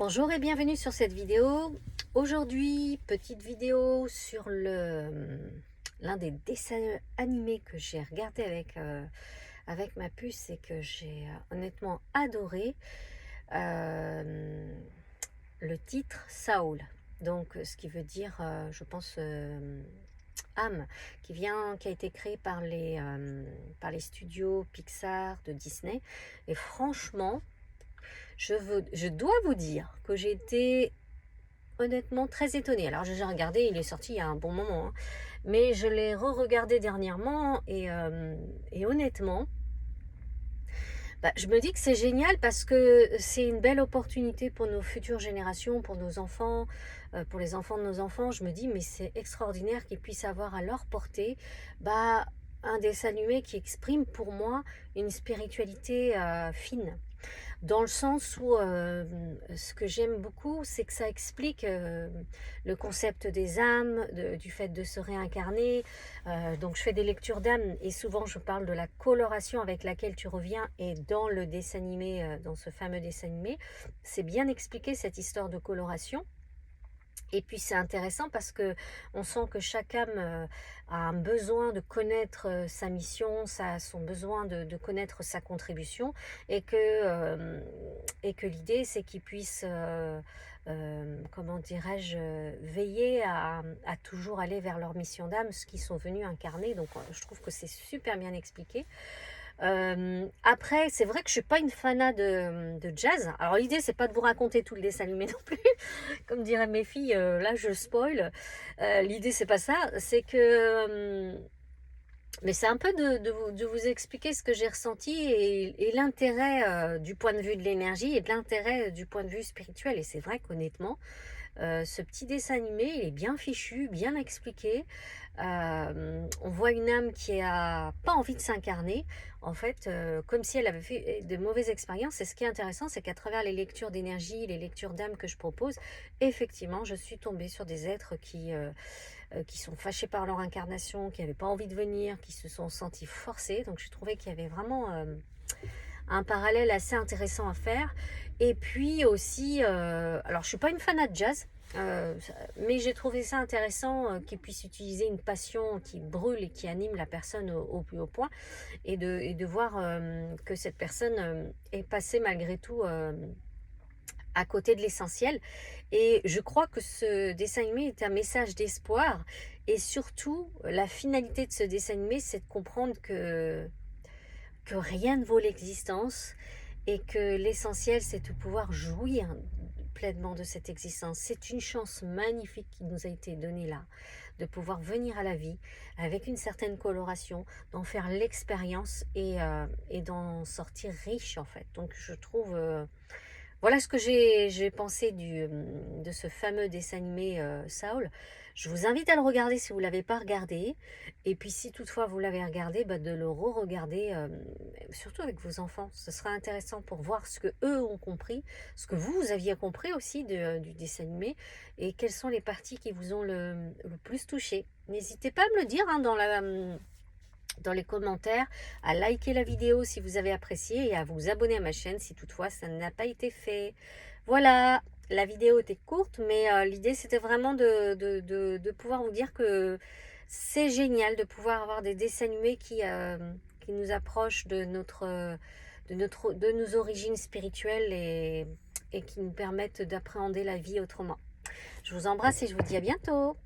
Bonjour et bienvenue sur cette vidéo. Aujourd'hui, petite vidéo sur l'un des dessins animés que j'ai regardé avec ma puce et que j'ai honnêtement adoré. Euh, le titre Saul, donc ce qui veut dire, je pense, âme, qui a été créé par les studios Pixar de Disney. Et franchement, je dois vous dire que j'ai été honnêtement très étonnée. Alors j'ai regardé, il est sorti il y a un bon moment, hein, mais je l'ai re-regardé dernièrement et honnêtement, je me dis que c'est génial parce que c'est une belle opportunité pour nos futures générations, pour nos enfants, pour les enfants de nos enfants. Je me dis mais c'est extraordinaire qu'ils puissent avoir à leur portée un dessin animé qui exprime pour moi une spiritualité fine. Dans le sens où ce que j'aime beaucoup, c'est que ça explique le concept des âmes, du fait de se réincarner. Donc je fais des lectures d'âmes et souvent je parle de la coloration avec laquelle tu reviens. Et dans le dessin animé, dans ce fameux dessin animé, c'est bien expliqué cette histoire de coloration. Et puis c'est intéressant parce que on sent que chaque âme a un besoin de connaître sa mission, son besoin de connaître sa contribution, et que l'idée c'est qu'ils puissent, comment dirais-je, veiller à toujours aller vers leur mission d'âme, ce qu'ils sont venus incarner. Donc je trouve que c'est super bien expliqué. Après, c'est vrai que je suis pas une fanat de jazz. Alors l'idée, c'est pas de vous raconter tout le dessin animé non plus, comme diraient mes filles. Là, je spoil. L'idée, c'est pas ça. C'est que, mais c'est un peu de vous expliquer ce que j'ai ressenti et l'intérêt du point de vue de l'énergie et de l'intérêt du point de vue spirituel. Et c'est vrai qu'honnêtement, ce petit dessin animé, il est bien fichu, bien expliqué. On voit une âme qui a pas envie de s'incarner, en fait, comme si elle avait fait de mauvaises expériences. Et ce qui est intéressant, c'est qu'à travers les lectures d'énergie, les lectures d'âme que je propose, effectivement, je suis tombée sur des êtres qui sont fâchés par leur incarnation, qui n'avaient pas envie de venir, qui se sont sentis forcés. Donc j'ai trouvé qu'il y avait vraiment un parallèle assez intéressant à faire. Et puis aussi, alors je suis pas une fanat de jazz, mais j'ai trouvé ça intéressant qu'ils puissent utiliser une passion qui brûle et qui anime la personne au plus haut point, et de voir que cette personne est passée malgré tout à côté de l'essentiel. Et je crois que ce dessin animé est un message d'espoir. Et surtout, la finalité de ce dessin animé, c'est de comprendre que rien ne vaut l'existence et que l'essentiel, c'est de pouvoir jouir pleinement de cette existence. C'est une chance magnifique qui nous a été donnée là, de pouvoir venir à la vie avec une certaine coloration, d'en faire l'expérience et d'en sortir riche en fait. Donc je trouve... voilà ce que j'ai pensé de ce fameux dessin animé Saul. Je vous invite à le regarder si vous ne l'avez pas regardé. Et puis si toutefois vous l'avez regardé, de le re-regarder, surtout avec vos enfants. Ce sera intéressant pour voir ce que eux ont compris, ce que vous aviez compris aussi du dessin animé, et quelles sont les parties qui vous ont le plus touché. N'hésitez pas à me le dire, hein, dans les commentaires, à liker la vidéo si vous avez apprécié et à vous abonner à ma chaîne si toutefois ça n'a pas été fait. Voilà, la vidéo était courte, mais l'idée c'était vraiment de pouvoir vous dire que c'est génial de pouvoir avoir des dessins animés qui nous approchent de nos origines spirituelles et qui nous permettent d'appréhender la vie autrement. Je vous embrasse et je vous dis à bientôt.